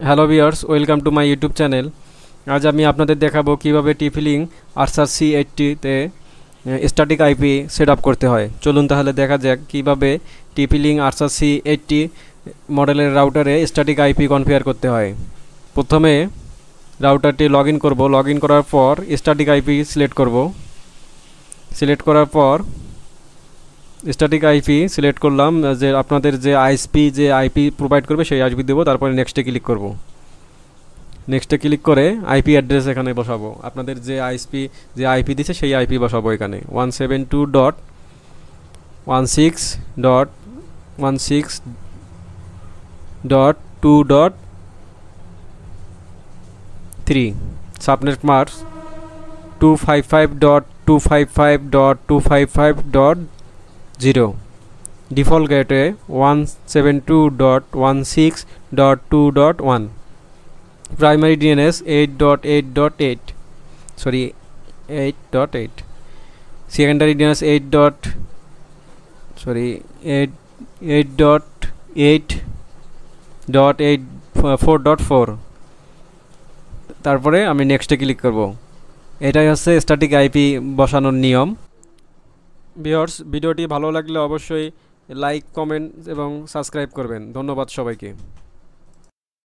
Hello viewers, welcome to my YouTube channel. আজ আমি আপনাদের দেখাবো কিভাবে টিফিলিং আরসার C80-তে স্ট্যাটিক আইপি সেট আপ করতে হয়। চলুন তাহলে দেখা যাক কিভাবে টিফিলিং আরসার C80 মডেলের রাউটারে স্ট্যাটিক আইপি কনফিগার করতে হয়। প্রথমে রাউটারটি লগ ইন করবো। লগ ইন করার পর স্ট্যাটিক আইপি সিলেক্ট করব। সিলেক্ট করার পর স্ট্যাটিক আইপি সিলেক্ট করলাম, যে আপনাদের যে আইএসপি যে আইপি প্রোভাইড করবে সেই আইপি দেবো। তারপরে নেক্সটে ক্লিক করব। নেক্সটে ক্লিক করে আইপি অ্যাড্রেস এখানে বসাবো। আপনাদের যে আইএসপি যে আইপি দিছে সেই আইপি বসাবো এখানে 172.168.2.3 subnet marks 255.255.255.0 default gateway 172.16.2.1 primary DNS 8.8.8 sorry 8.8 secondary DNS 8.8.4.4 তারপরে আমি নেক্সটে ক্লিক করব। এটাই হচ্ছে স্ট্যাটিক আইপি বসানোর নিয়ম। ভিউয়ার্স, ভিডিওটি ভালো লাগলে অবশ্যই লাইক, কমেন্ট এবং সাবস্ক্রাইব করবেন। ধন্যবাদ সবাইকে।